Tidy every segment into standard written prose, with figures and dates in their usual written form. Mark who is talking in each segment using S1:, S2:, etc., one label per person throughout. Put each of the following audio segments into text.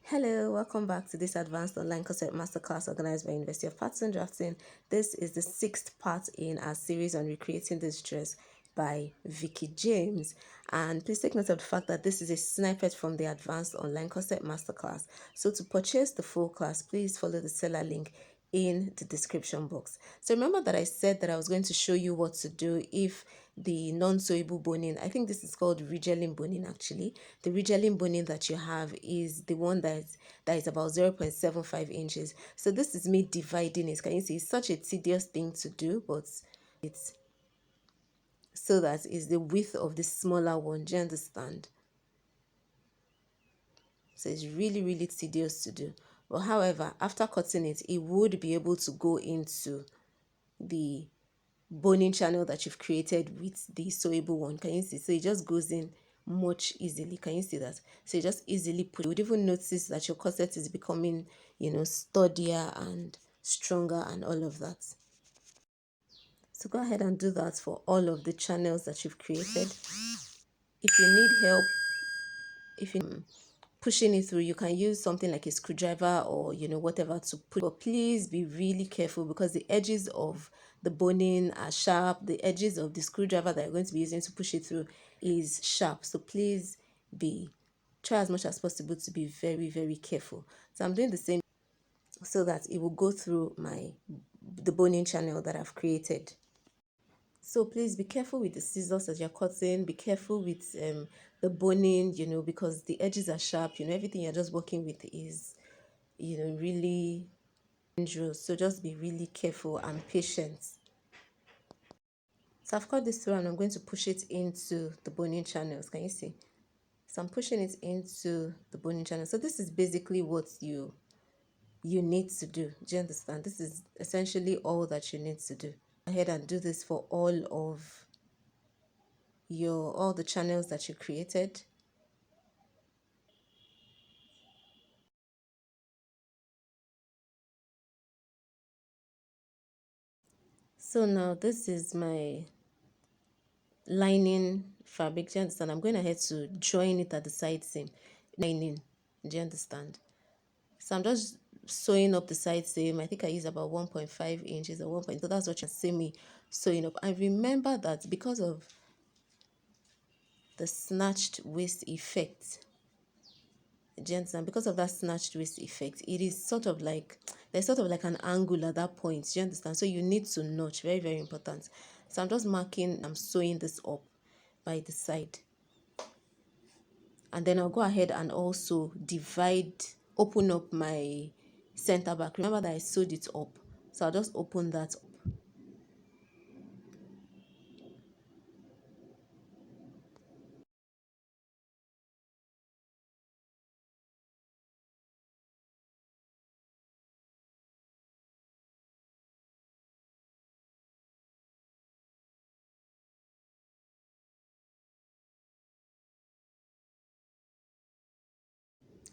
S1: Hello, welcome back to this advanced online corset masterclass organized by University of Patterson Drafting. This is the sixth part in our series on recreating this dress by Veekee James. And please take note of the fact that this is a snippet from the advanced online corset masterclass. So to purchase the full class, please follow the seller link in the description box. So remember that I said that I was going to show you what to do if the non-sewable boning, I think this is called regelling boning actually. The regelling boning that you have is the one that is about 0.75 inches. So this is me dividing it. Can you see? It's such a tedious thing to do, but it's so that is the width of the smaller one. Do you understand? So it's really tedious to do. But however, after cutting it, it would be able to go into the boning channel that you've created with the sewable one. Can you see? So it just goes in much easily. Can you see that? So you just easily put. You would even notice that your corset is becoming, sturdier and stronger and all of that. So go ahead and do that for all of the channels that you've created. If you need help, if you pushing it through, you can use something like a screwdriver or whatever to put, but please be really careful because the edges of the boning are sharp. The edges of the screwdriver that you're going to be using to push it through is sharp, so please try as much as possible to be very careful. So I'm doing the same so that it will go through the boning channel that I've created. So please be careful with the scissors as you're cutting. Be careful with the boning, because the edges are sharp. Everything you're just working with is, really dangerous. So just be really careful and patient. So I've cut this through and I'm going to push it into the boning channels. Can you see? So I'm pushing it into the boning channel. So this is basically what you need to do. Do you understand? This is essentially all that you need to do. Go ahead and do this for all the channels that you created. So now this is my lining fabric. Do you understand? I'm going ahead to join it at the side seam. Lining. Do you understand? So I'm just sewing up the side seam. I think I use about 1.5 inches or 1. So that's what you see me sewing up. And remember that because of the snatched waist effect, do you understand? Because of that snatched waist effect, it is there's sort of like an angle at that point. Do you understand? So you need to notch. Very important. So I'm just marking, I'm sewing this up by the side. And then I'll go ahead and also open up my center back. Remember that I sewed it up. So I'll just open that up.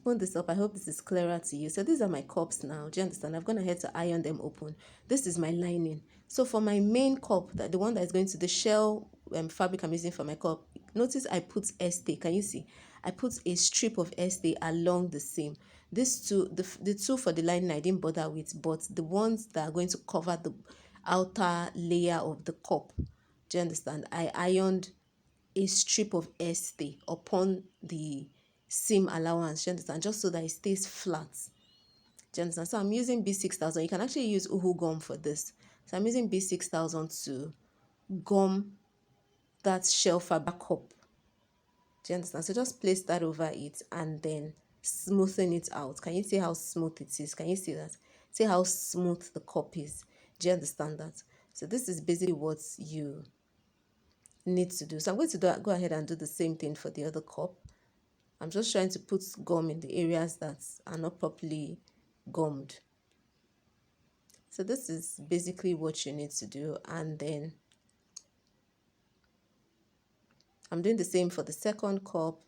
S1: Open this up. I hope this is clearer to you. So these are my cups now. Do you understand? I've gone ahead to iron them open. This is my lining. So for my main cup, the one that is going to the shell fabric I'm using for my cup, notice I put stay. Can you see? I put a strip of stay along the seam. These two, the two for the lining I didn't bother with, but the ones that are going to cover the outer layer of the cup, do you understand? I ironed a strip of stay upon the seam allowance, do you understand? Just so that it stays flat. Do you understand? So I'm using B6000. You can actually use Uhu gum for this. So I'm using B6000 to gum that shell fabric up. Do you understand? So just place that over it and then smoothing it out. Can you see how smooth it is? Can you see that? See how smooth the cup is? Do you understand that? So this is basically what you need to do. So I'm going to go ahead and do the same thing for the other cup. I'm just trying to put gum in the areas that are not properly gummed. So this is basically what you need to do. And then I'm doing the same for the second cup.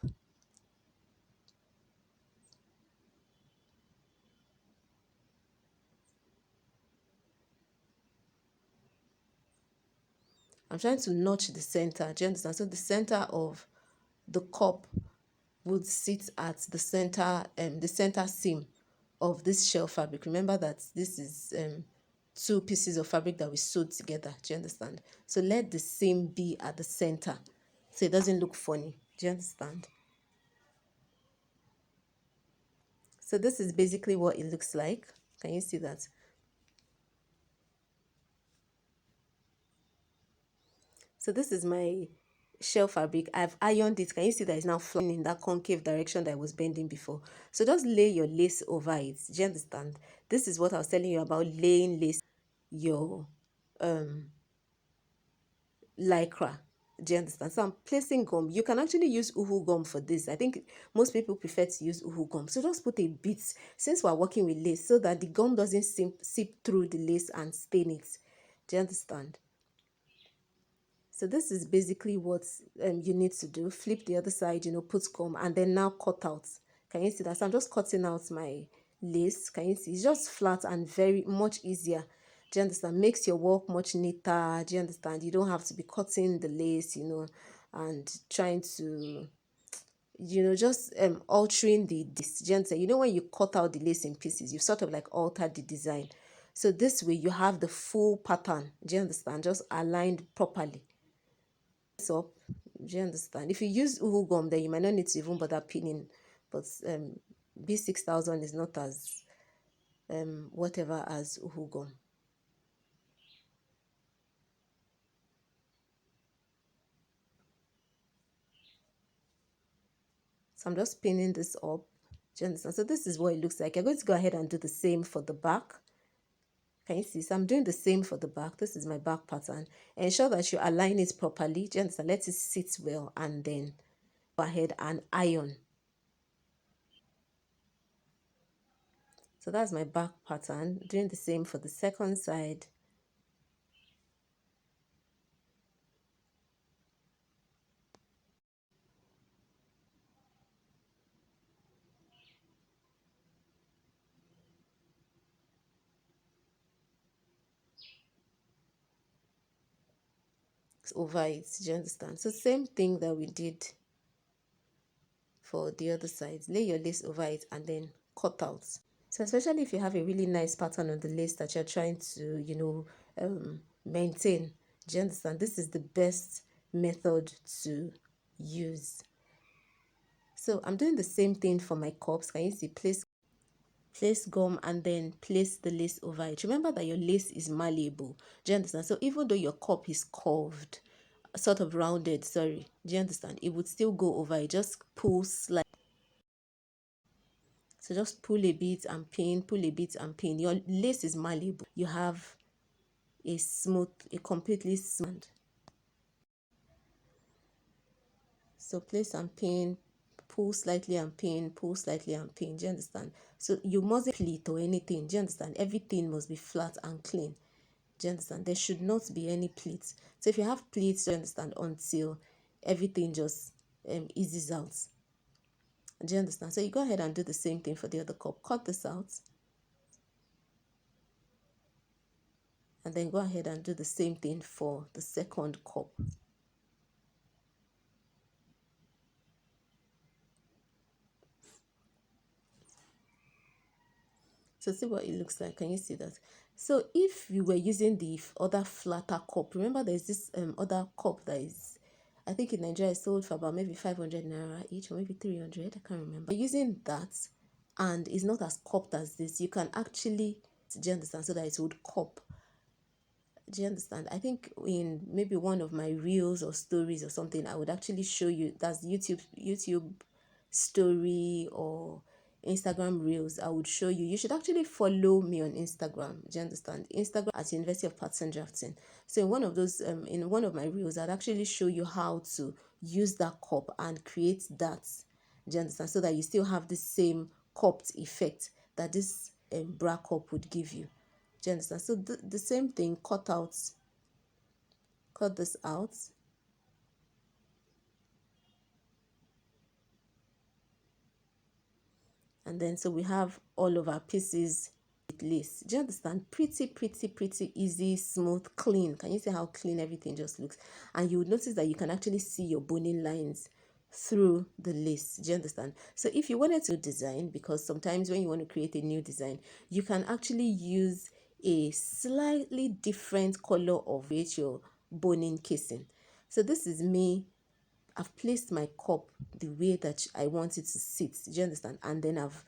S1: I'm trying to notch the center. Do you understand? So the center of the cup would sit at the center seam of this shell fabric. Remember that this is two pieces of fabric that we sewed together. Do you understand? So let the seam be at the center so it doesn't look funny. Do you understand? So this is basically what it looks like. Can you see that? So this is my shell fabric. I've ironed it. Can you see that it's now flowing in that concave direction that I was bending before? So just lay your lace over it. Do you understand? This is what I was telling you about, laying lace your lycra. Do you understand? So I'm placing gum. You can actually use uhu gum for this. I think most people prefer to use uhu gum. So just put a bit, since we're working with lace, so that the gum doesn't seep through the lace and stain it. Do you understand? So this is basically what you need to do. Flip the other side, put gum, and then now cut out. Can you see that? So I'm just cutting out my lace. Can you see? It's just flat and very much easier. Do you understand? Makes your work much neater. Do you understand? You don't have to be cutting the lace, and trying to, just altering this. Do you understand? When you cut out the lace in pieces, you sort of like altered the design. So this way you have the full pattern. Do you understand? Just aligned properly. Up, do you understand? If you use uhu gum, then you might not need to even bother pinning, but B6000 is not as whatever as uhu gum. So I'm just pinning this up. Do you understand? So this is what it looks like. You're going to go ahead and do the same for the back. Can you see? So I'm doing the same for the back. This is my back pattern. Ensure that you align it properly. Do you understand? Let it sit well, and then go ahead and iron. So that's my back pattern. Doing the same for the second side. Over it. Do you understand? So same thing that we did for the other side. Lay your lace over it and then cut out. So especially if you have a really nice pattern on the lace that you're trying to maintain, do you understand? This is the best method to use. So I'm doing the same thing for my cups. Can you see? Place gum and then place the lace over it. Remember that your lace is malleable. Do you understand? So even though your cup is curved, sort of rounded, sorry, do you understand? It would still go over it. Just pull slightly. So just pull a bit and pin, pull a bit and pin. Your lace is malleable. You have a completely smooth. So place and pin, pull slightly and pin, pull slightly and pin. Do you understand? So you mustn't pleat or anything. Do you understand? Everything must be flat and clean. Do you understand? There should not be any pleats. So if you have pleats, do you understand, until everything just eases out. Do you understand? So you go ahead and do the same thing for the other cup. Cut this out. And then go ahead and do the same thing for the second cup. So see what it looks like. Can you see that? So if you were using the other flatter cup, remember there's this other cup that is, I think in Nigeria is sold for about maybe 500 naira each, or maybe 300, I can't remember. Using that, and it's not as cupped as this, you can actually, do you understand, so that it would cup. Do you understand? I think in maybe one of my reels or stories or something, I would actually show you, that's YouTube story or Instagram reels. I would show you. You should actually follow me on Instagram. Do you understand? Instagram at University of Pattern Drafting. So in one of those, in one of my reels, I'd actually show you how to use that cup and create that. Do you understand? So that you still have the same cupped effect that this bra cup would give you. Do you understand? So the same thing, cut this out. And then so we have all of our pieces with lace. Do you understand? Pretty easy, smooth, clean. Can you see how clean everything just looks? And you would notice that you can actually see your boning lines through the lace. Do you understand? So if you wanted to design, because sometimes when you want to create a new design, you can actually use a slightly different color of your boning casing. So this is me. I've placed my cup the way that I want it to sit. Do you understand? And then I've